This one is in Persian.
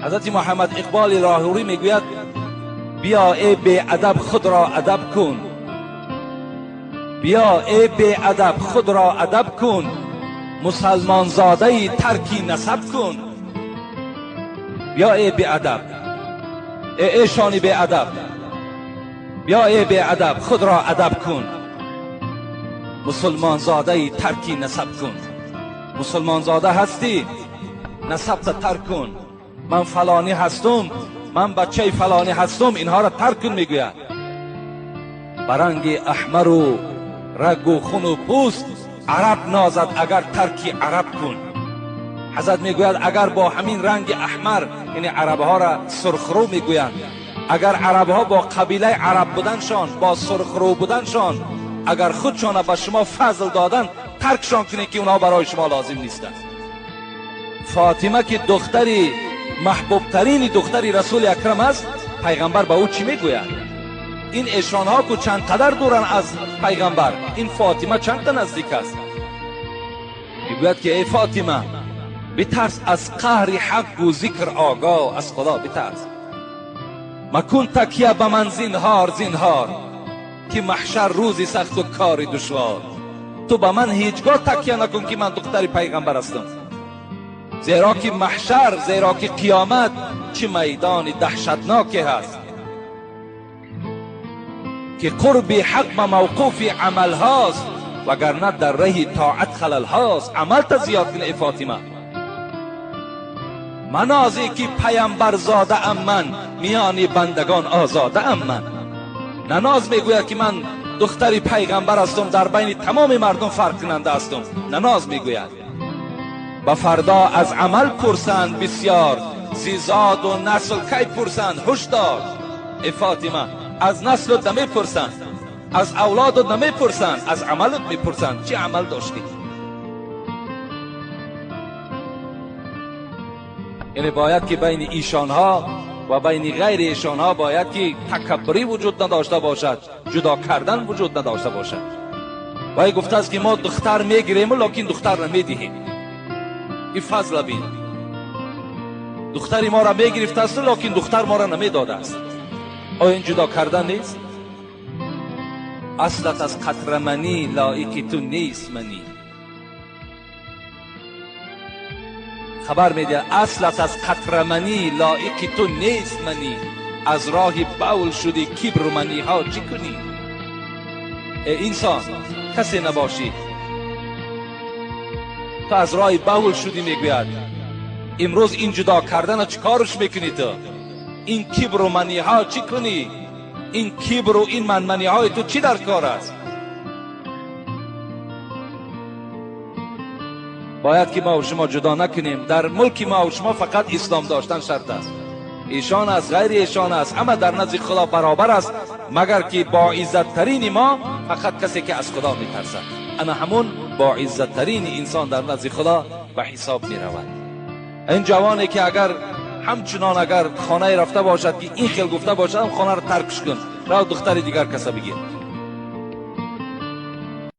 حضرت محمد اقبال لاهوری میگوید بیا ای بی ادب خود را ادب کن، بیا ای بی ادب خود را ادب کن، مسلمان زاده ترکی نسب کن. بیا ای بی ادب، ای شانی بی ادب، بیا ای بی ادب خود را ادب کن، مسلمان زاده ترکی نسب کن. مسلمان زاده هستی، نسب تا ترک کن. من فلانی هستم، من بچه فلانی هستم، اینها را ترک کن. میگوید برنگ احمر و رگ و خون و پوست عرب نازد اگر ترکی عرب کن. حضرت میگوید اگر با همین رنگ احمر، یعنی عرب ها را سرخرو میگویند، اگر عرب ها با قبیله عرب بودنشان، با سرخرو بودنشان، اگر خودشان به شما فضل دادن، ترکشان کنید که اونها برای شما لازم نیستند. فاطمه که دختری محبوب ترین دختری رسول اکرم است، پیغمبر به او چی میگوید؟ این ایشان ها که چند قدر دورن از پیغمبر، این فاطمه چند تا نزدیک است. میگوید که ای فاطمه بترس از قهر حق و ذکر آگاه از خدا بترس. مکن تکیه به من زینهار زینهار، که محشر روزی سخت و کار دشوار. تو به من هیچگاه تکیه نکن که من دختر پیغمبر هستم، زیرا که محشر، زیرا که قیامت چه میدان دهشتناکی هست که قرب حق به موقوف عمل هاست، وگرنه در راه طاعت خلل هاست. عمل تا زیاد کن ای فاطمه. منازی که پیامبر زاده ام من، میان بندگان آزاده ام من. نناز میگوید که من دختری پیغمبر هستم، در بین تمام مردم فرق کننده هستم. نناز میگوید با فردا از عمل پرسند بسیار، زیزاد و نسل کی پرسند هشدار. ای فاطمه از نسلت نمی پرسند، از اولادت نمی پرسند، از عملت می پرسند چه عمل داشتی. یعنی باید که بین ایشان ها و بین غیر ایشان ها باید که تکبری وجود نداشته باشد، جدا کردن وجود نداشته باشد. وای گفته است که ما دختر میگیریم لکن دختر نمیدهیم. این فضل بین، دختری ما را میگرفته است لکن دختر ما را نمیداده است. آیا این جدا کردن نیست؟ اصلت از قطره منی لایق تو نیست منی. خبر میده اصلت از قطره منی لایق تو نیست منی. از راه بول شدی کبر و منی ها چی کنی؟ ای انسان کسی نباشی، تو از راه بول شدی. میگوید امروز این جدا کردن چی کارش میکنی؟ تو این کبر و منی ها چی کنی؟ این کبر و این منی های تو چی در کار است؟ باید که ما و شما جدا نکنیم. در ملک ما و شما فقط اسلام داشتن شرط است. ایشان است، غیر ایشان است، همه در نزد خدا برابر است، مگر که با عزت ترین ما فقط کسی که از خدا میترسد. انا همون با عزت ترین انسان در نزد خدا به حساب میرود. این جوانی که اگر همچنان اگر خانه رفته باشد که این خیل گفته باشد، خانه را ترکش کن، راه دختر دیگر کسا بگیر.